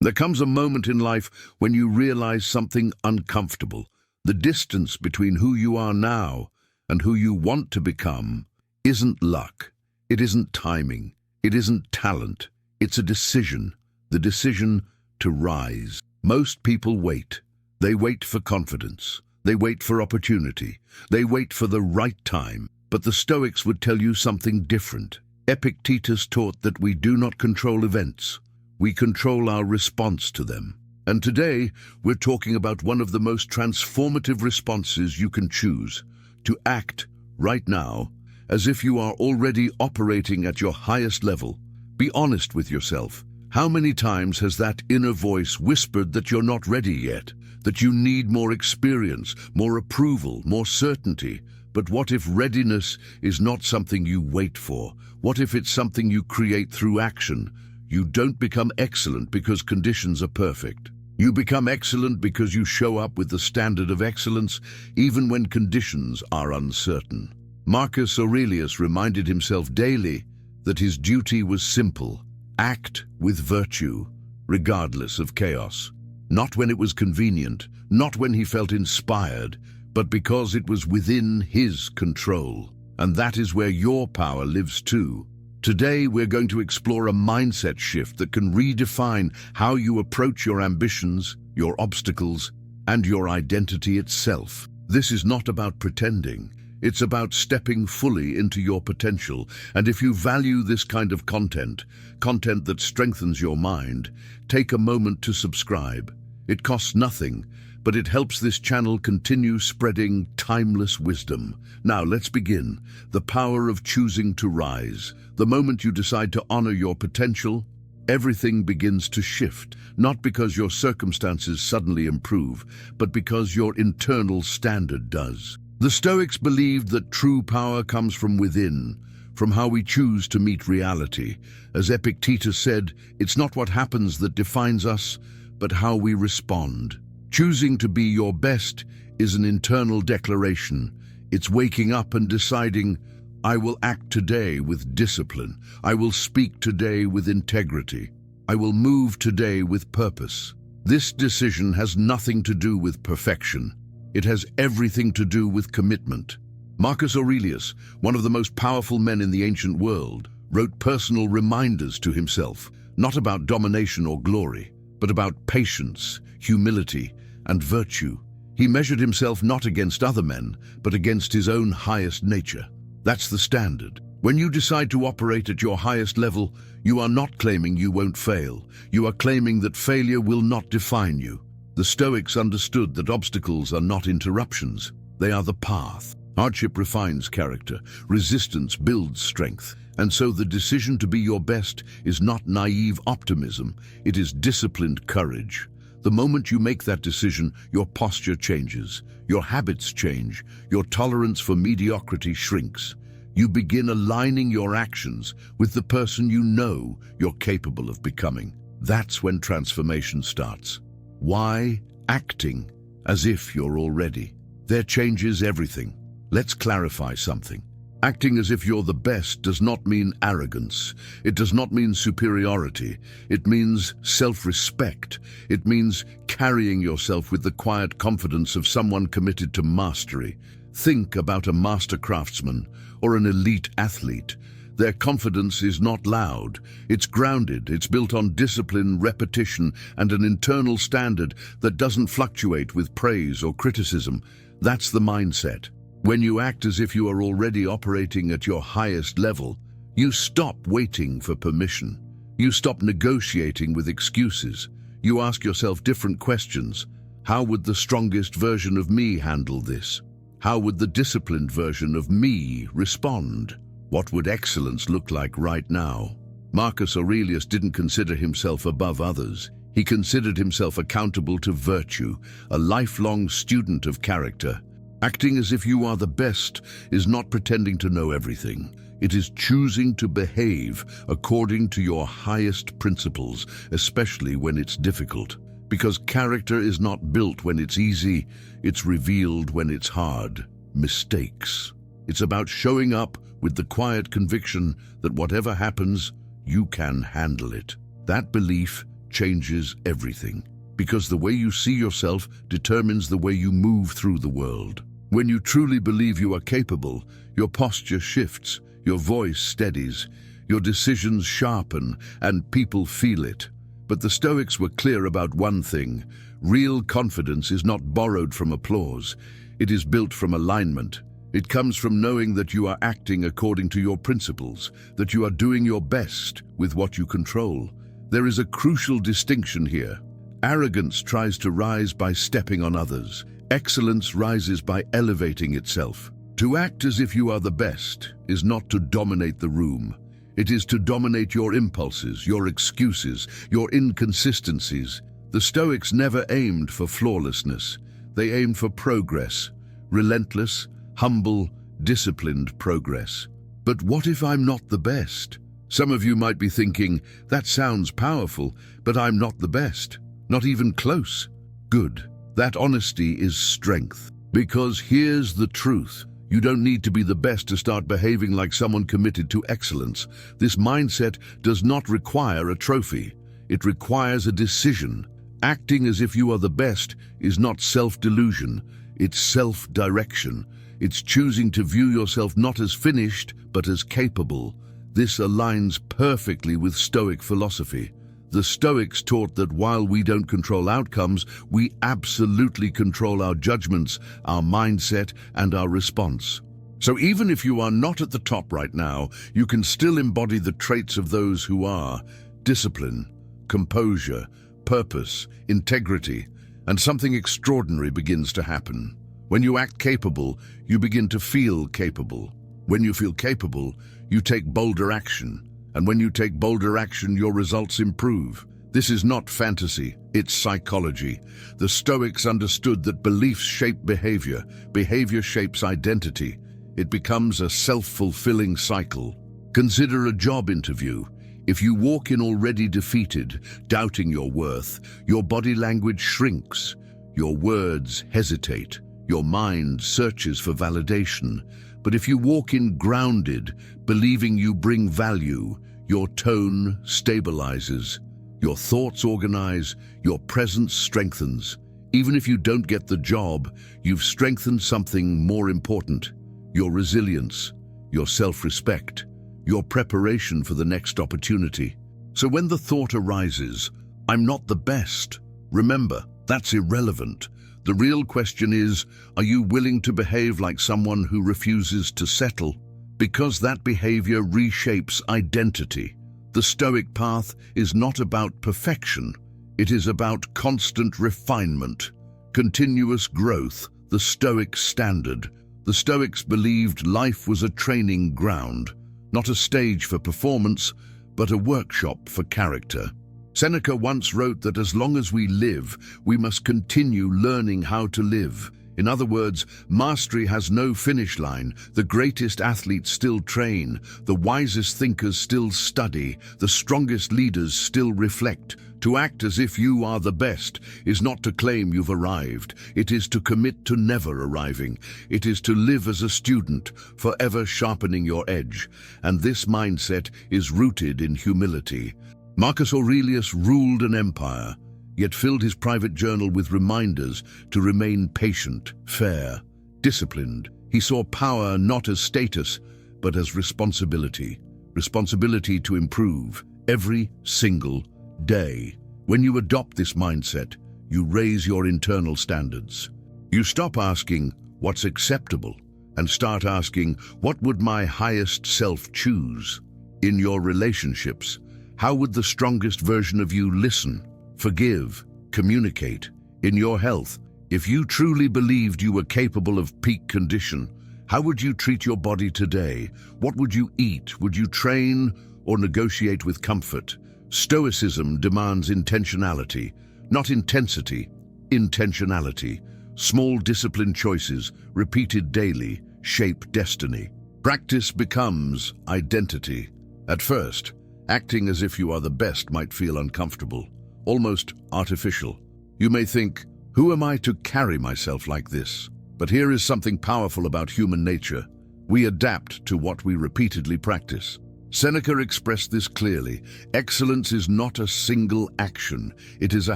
There comes a moment in life when you realize something uncomfortable. The distance between who you are now and who you want to become isn't luck. It isn't timing. It isn't talent. It's a decision. The decision to rise. Most people wait. They wait for confidence. They wait for opportunity. They wait for the right time. But the Stoics would tell you something different. Epictetus taught that we do not control events. We control our response to them. And today, we're talking about one of the most transformative responses you can choose: to act right now as if you are already operating at your highest level. Be honest with yourself. How many times has that inner voice whispered that you're not ready yet, that you need more experience, more approval, more certainty? But what if readiness is not something you wait for? What if it's something you create through action? You don't become excellent because conditions are perfect. You become excellent because you show up with the standard of excellence, even when conditions are uncertain. Marcus Aurelius reminded himself daily that his duty was simple: act with virtue, regardless of chaos. Not when it was convenient, not when he felt inspired, but because it was within his control. And that is where your power lives too. Today, we're going to explore a mindset shift that can redefine how you approach your ambitions, your obstacles, and your identity itself. This is not about pretending. It's about stepping fully into your potential. And if you value this kind of content that strengthens your mind, take a moment to subscribe. It costs nothing, but it helps this channel continue spreading timeless wisdom. Now let's begin. The power of choosing to rise. The moment you decide to honor your potential, everything begins to shift, not because your circumstances suddenly improve, but because your internal standard does. The Stoics believed that true power comes from within, from how we choose to meet reality. As Epictetus said, it's not what happens that defines us, but how we respond. Choosing to be your best is an internal declaration. It's waking up and deciding, I will act today with discipline. I will speak today with integrity. I will move today with purpose. This decision has nothing to do with perfection. It has everything to do with commitment. Marcus Aurelius, one of the most powerful men in the ancient world, wrote personal reminders to himself, not about domination or glory, but about patience, humility, and virtue. He measured himself not against other men, but against his own highest nature. That's the standard. When you decide to operate at your highest level, you are not claiming you won't fail. You are claiming that failure will not define you. The Stoics understood that obstacles are not interruptions. They are the path. Hardship refines character. Resistance builds strength. And so the decision to be your best is not naive optimism. It is disciplined courage. The moment you make that decision, your posture changes, your habits change, your tolerance for mediocrity shrinks. You begin aligning your actions with the person you know you're capable of becoming. That's when transformation starts. Why acting as if you're already? That changes everything. Let's clarify something. Acting as if you're the best does not mean arrogance. It does not mean superiority. It means self-respect. It means carrying yourself with the quiet confidence of someone committed to mastery. Think about a master craftsman or an elite athlete. Their confidence is not loud. It's grounded. It's built on discipline, repetition, and an internal standard that doesn't fluctuate with praise or criticism. That's the mindset. When you act as if you are already operating at your highest level, you stop waiting for permission. You stop negotiating with excuses. You ask yourself different questions. How would the strongest version of me handle this? How would the disciplined version of me respond? What would excellence look like right now? Marcus Aurelius didn't consider himself above others. He considered himself accountable to virtue, a lifelong student of character. Acting as if you are the best is not pretending to know everything. It is choosing to behave according to your highest principles, especially when it's difficult. Because character is not built when it's easy, it's revealed when it's hard. Mistakes. It's about showing up with the quiet conviction that whatever happens, you can handle it. That belief changes everything, because the way you see yourself determines the way you move through the world. When you truly believe you are capable, your posture shifts, your voice steadies, your decisions sharpen, and people feel it. But the Stoics were clear about one thing: real confidence is not borrowed from applause. It is built from alignment. It comes from knowing that you are acting according to your principles, that you are doing your best with what you control. There is a crucial distinction here. Arrogance tries to rise by stepping on others. Excellence rises by elevating itself. To act as if you are the best is not to dominate the room. It is to dominate your impulses, your excuses, your inconsistencies. The Stoics never aimed for flawlessness. They aimed for progress, relentless, humble, disciplined progress. But what if I'm not the best? Some of you might be thinking, that sounds powerful, but I'm not the best. Not even close. Good. That honesty is strength. Because here's the truth. You don't need to be the best to start behaving like someone committed to excellence. This mindset does not require a trophy. It requires a decision. Acting as if you are the best is not self-delusion. It's self-direction. It's choosing to view yourself not as finished, but as capable. This aligns perfectly with Stoic philosophy. The Stoics taught that while we don't control outcomes, we absolutely control our judgments, our mindset, and our response. So even if you are not at the top right now, you can still embody the traits of those who are: discipline, composure, purpose, integrity, and something extraordinary begins to happen. When you act capable, you begin to feel capable. When you feel capable, you take bolder action. And when you take bolder action, your results improve. This is not fantasy, it's psychology. The Stoics understood that beliefs shape behavior. Behavior shapes identity. It becomes a self-fulfilling cycle. Consider a job interview. If you walk in already defeated, doubting your worth, your body language shrinks. Your words hesitate. Your mind searches for validation. But if you walk in grounded, believing you bring value, your tone stabilizes. Your thoughts organize. Your presence strengthens. Even if you don't get the job, you've strengthened something more important: your resilience, your self-respect, your preparation for the next opportunity. So when the thought arises, I'm not the best, remember, that's irrelevant. The real question is, are you willing to behave like someone who refuses to settle? Because that behavior reshapes identity. The Stoic path is not about perfection. It is about constant refinement, continuous growth, the Stoic Standard. The Stoics believed life was a training ground, not a stage for performance, but a workshop for character. Seneca once wrote that as long as we live, we must continue learning how to live. In other words, mastery has no finish line. The greatest athletes still train, the wisest thinkers still study, the strongest leaders still reflect. To act as if you are the best is not to claim you've arrived. It is to commit to never arriving. It is to live as a student, forever sharpening your edge. And this mindset is rooted in humility. Marcus Aurelius ruled an empire, yet filled his private journal with reminders to remain patient, fair, disciplined. He saw power not as status, but as responsibility. Responsibility to improve every single day. When you adopt this mindset, you raise your internal standards. You stop asking, what's acceptable? And start asking, what would my highest self choose? In your relationships, how would the strongest version of you listen, forgive, communicate? In your health, if you truly believed you were capable of peak condition, how would you treat your body today? What would you eat? Would you train or negotiate with comfort? Stoicism demands intentionality, not intensity, intentionality. Small disciplined choices, repeated daily, shape destiny. Practice becomes identity. At first, acting as if you are the best might feel uncomfortable, almost artificial. You may think, who am I to carry myself like this? But here is something powerful about human nature. We adapt to what we repeatedly practice. Seneca expressed this clearly. Excellence is not a single action. It is a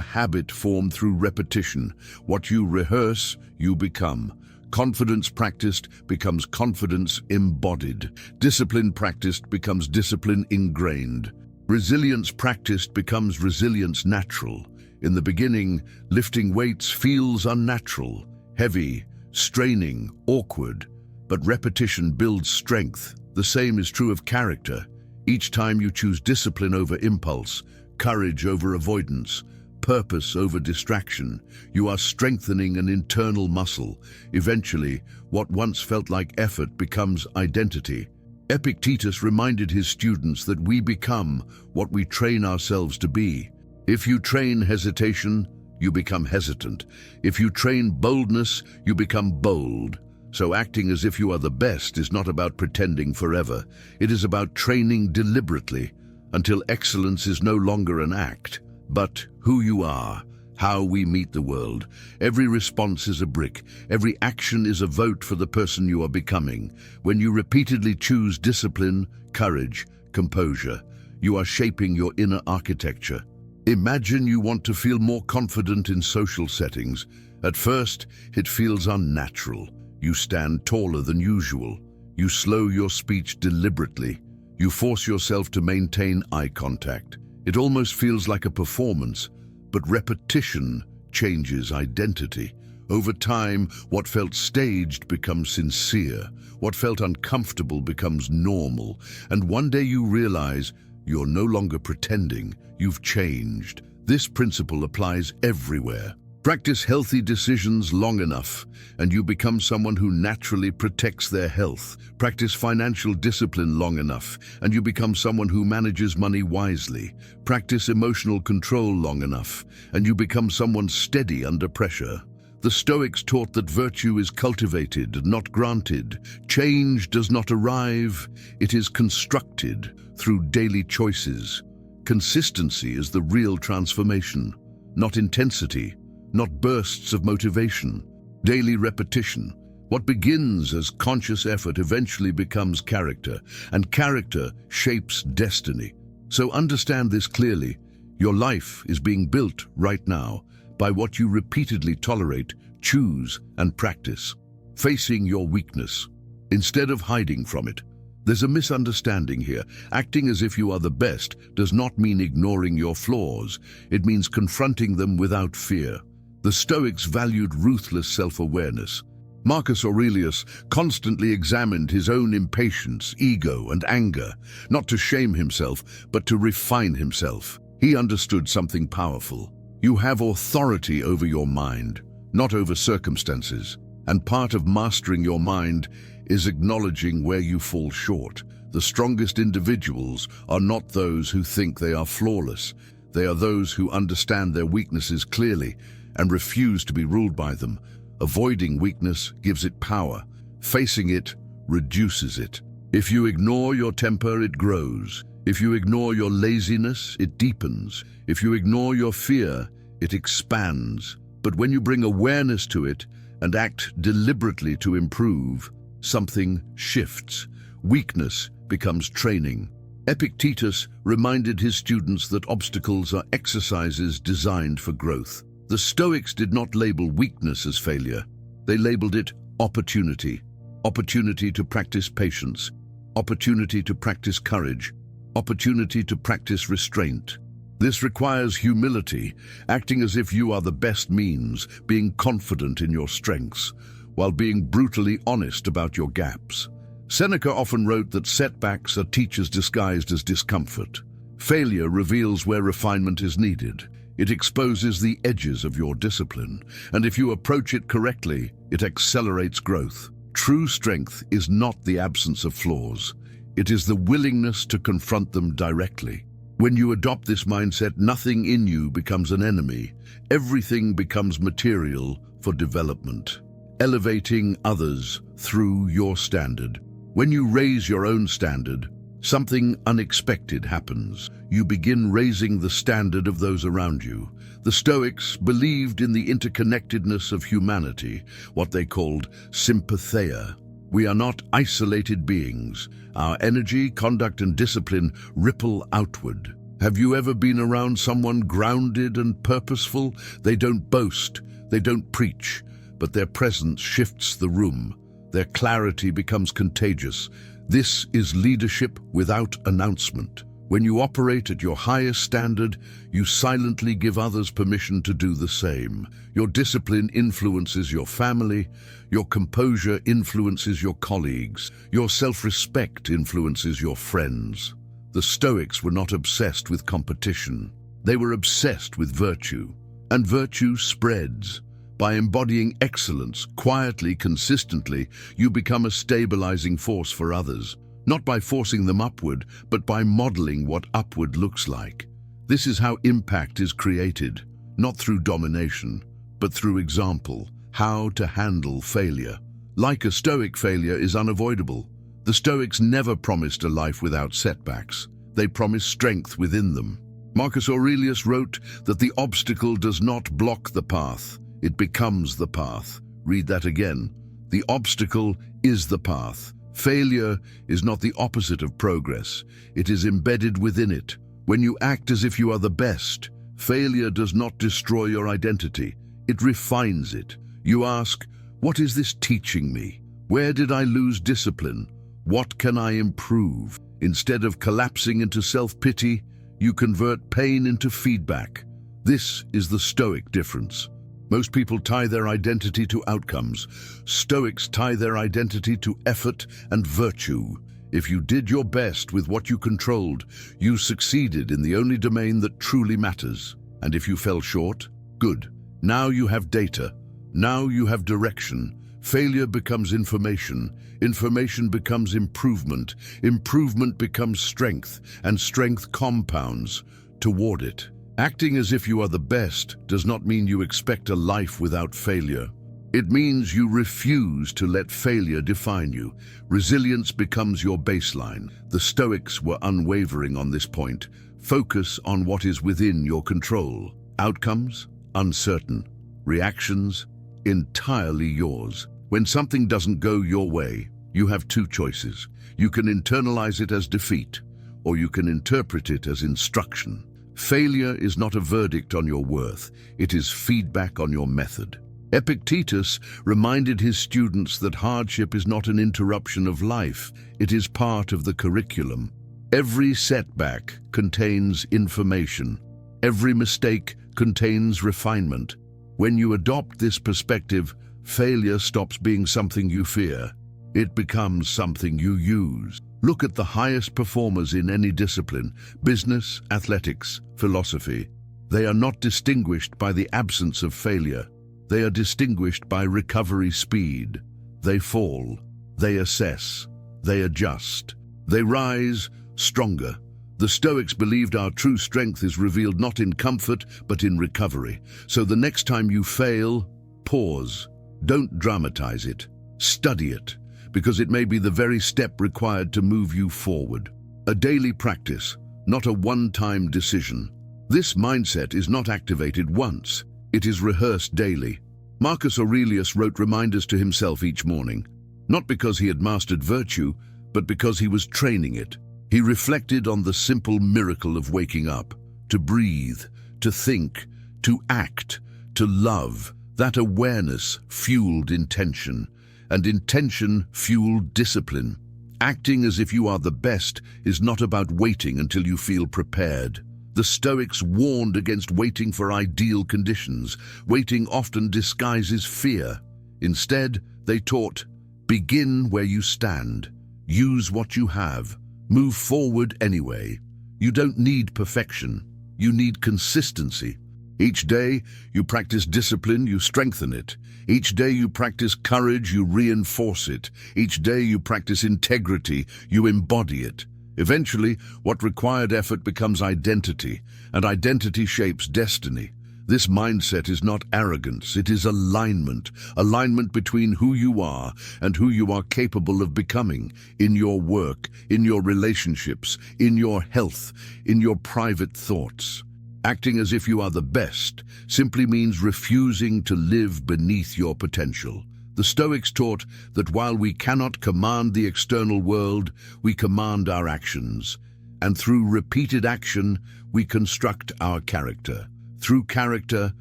habit formed through repetition. What you rehearse, you become. Confidence practiced becomes confidence embodied. Discipline practiced becomes discipline ingrained. Resilience practiced becomes resilience natural. In the beginning, lifting weights feels unnatural, heavy, straining, awkward. But repetition builds strength. The same is true of character. Each time you choose discipline over impulse, courage over avoidance, purpose over distraction, you are strengthening an internal muscle. Eventually, what once felt like effort becomes identity. Epictetus reminded his students that we become what we train ourselves to be. If you train hesitation, you become hesitant. If you train boldness, you become bold. So acting as if you are the best is not about pretending forever. It is about training deliberately until excellence is no longer an act, but who you are, how we meet the world. Every response is a brick. Every action is a vote for the person you are becoming. When you repeatedly choose discipline, courage, composure, you are shaping your inner architecture. Imagine you want to feel more confident in social settings. At first, it feels unnatural. You stand taller than usual. You slow your speech deliberately. You force yourself to maintain eye contact. It almost feels like a performance, but repetition changes identity. Over time, what felt staged becomes sincere. What felt uncomfortable becomes normal. And one day you realize you're no longer pretending. You've changed. This principle applies everywhere. Practice healthy decisions long enough, and you become someone who naturally protects their health. Practice financial discipline long enough, and you become someone who manages money wisely. Practice emotional control long enough, and you become someone steady under pressure. The Stoics taught that virtue is cultivated, not granted. Change does not arrive, it is constructed through daily choices. Consistency is the real transformation, not intensity, not bursts of motivation. Daily repetition. What begins as conscious effort eventually becomes character, and character shapes destiny. So understand this clearly. Your life is being built right now by what you repeatedly tolerate, choose, and practice. Facing your weakness instead of hiding from it. There's a misunderstanding here. Acting as if you are the best does not mean ignoring your flaws. It means confronting them without fear. The Stoics valued ruthless self-awareness. Marcus Aurelius constantly examined his own impatience, ego, and anger, not to shame himself, but to refine himself. He understood something powerful. You have authority over your mind, not over circumstances. And part of mastering your mind is acknowledging where you fall short. The strongest individuals are not those who think they are flawless. They are those who understand their weaknesses clearly and refuse to be ruled by them. Avoiding weakness gives it power. Facing it reduces it. If you ignore your temper, it grows. If you ignore your laziness, it deepens. If you ignore your fear, it expands. But when you bring awareness to it and act deliberately to improve, something shifts. Weakness becomes training. Epictetus reminded his students that obstacles are exercises designed for growth. The Stoics did not label weakness as failure. They labeled it opportunity. Opportunity to practice patience. Opportunity to practice courage. Opportunity to practice restraint. This requires humility. Acting as if you are the best means being confident in your strengths, while being brutally honest about your gaps. Seneca often wrote that setbacks are teachers disguised as discomfort. Failure reveals where refinement is needed. It exposes the edges of your discipline, and if you approach it correctly, it accelerates growth. True strength is not the absence of flaws. It is the willingness to confront them directly. When you adopt this mindset, nothing in you becomes an enemy. Everything becomes material for development. Elevating others through your standard. When you raise your own standard, something unexpected happens. You begin raising the standard of those around you. The Stoics believed in the interconnectedness of humanity, what they called sympatheia. We are not isolated beings. Our energy, conduct, and discipline ripple outward. Have you ever been around someone grounded and purposeful? They don't boast, they don't preach, but their presence shifts the room. Their clarity becomes contagious. This is leadership without announcement. When you operate at your highest standard, you silently give others permission to do the same. Your discipline influences your family, your composure influences your colleagues, your self-respect influences your friends. The Stoics were not obsessed with competition. They were obsessed with virtue. And virtue spreads. By embodying excellence quietly, consistently, you become a stabilizing force for others. Not by forcing them upward, but by modeling what upward looks like. This is how impact is created, not through domination, but through example, how to handle failure. Like a Stoic, failure is unavoidable. The Stoics never promised a life without setbacks. They promised strength within them. Marcus Aurelius wrote that the obstacle does not block the path, it becomes the path. Read that again. The obstacle is the path. Failure is not the opposite of progress. It is embedded within it. When you act as if you are the best, failure does not destroy your identity. It refines it. You ask, what is this teaching me? Where did I lose discipline? What can I improve? Instead of collapsing into self-pity, you convert pain into feedback. This is the Stoic difference. Most people tie their identity to outcomes. Stoics tie their identity to effort and virtue. If you did your best with what you controlled, you succeeded in the only domain that truly matters. And if you fell short, good. Now you have data. Now you have direction. Failure becomes information. Information becomes improvement. Improvement becomes strength, and strength compounds toward it. Acting as if you are the best does not mean you expect a life without failure. It means you refuse to let failure define you. Resilience becomes your baseline. The Stoics were unwavering on this point. Focus on what is within your control. Outcomes? Uncertain. Reactions? Entirely yours. When something doesn't go your way, you have two choices. You can internalize it as defeat, or you can interpret it as instruction. Failure is not a verdict on your worth, it is feedback on your method. Epictetus reminded his students that hardship is not an interruption of life, it is part of the curriculum. Every setback contains information. Every mistake contains refinement. When you adopt this perspective, failure stops being something you fear. It becomes something you use. Look at the highest performers in any discipline, business, athletics, philosophy. They are not distinguished by the absence of failure. They are distinguished by recovery speed. They fall. They assess. They adjust. They rise stronger. The Stoics believed our true strength is revealed not in comfort, but in recovery. So the next time you fail, pause. Don't dramatize it. Study it, because it may be the very step required to move you forward. A daily practice, not a one-time decision. This mindset is not activated once, it is rehearsed daily. Marcus Aurelius wrote reminders to himself each morning, not because he had mastered virtue, but because he was training it. He reflected on the simple miracle of waking up, to breathe, to think, to act, to love. That awareness fueled intention, and intention fueled discipline. Acting as if you are the best is not about waiting until you feel prepared. The Stoics warned against waiting for ideal conditions. Waiting often disguises fear. Instead, they taught, begin where you stand. Use what you have. Move forward anyway. You don't need perfection. You need consistency. Each day you practice discipline, you strengthen it. Each day you practice courage, you reinforce it. Each day you practice integrity, you embody it. Eventually, what required effort becomes identity, and identity shapes destiny. This mindset is not arrogance, it is alignment. Alignment between who you are and who you are capable of becoming, in your work, in your relationships, in your health, in your private thoughts. Acting as if you are the best simply means refusing to live beneath your potential. The The Stoics taught that while we cannot command the external world, we command our actions. And through repeated action, we construct our character. Through character,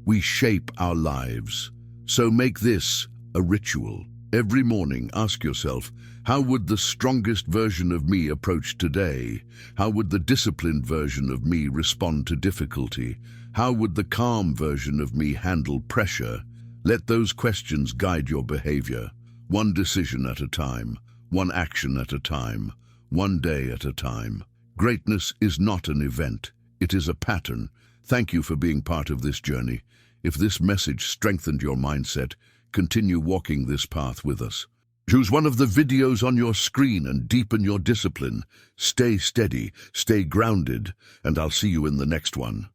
we shape our lives. So make this a ritual. Every morning, ask yourself, how would the strongest version of me approach today? How would the disciplined version of me respond to difficulty? How would the calm version of me handle pressure? Let those questions guide your behavior. One decision at a time, one action at a time, one day at a time. Greatness is not an event, it is a pattern. Thank you for being part of this journey. If this message strengthened your mindset, continue walking this path with us. Choose one of the videos on your screen and deepen your discipline. Stay steady, stay grounded, and I'll see you in the next one.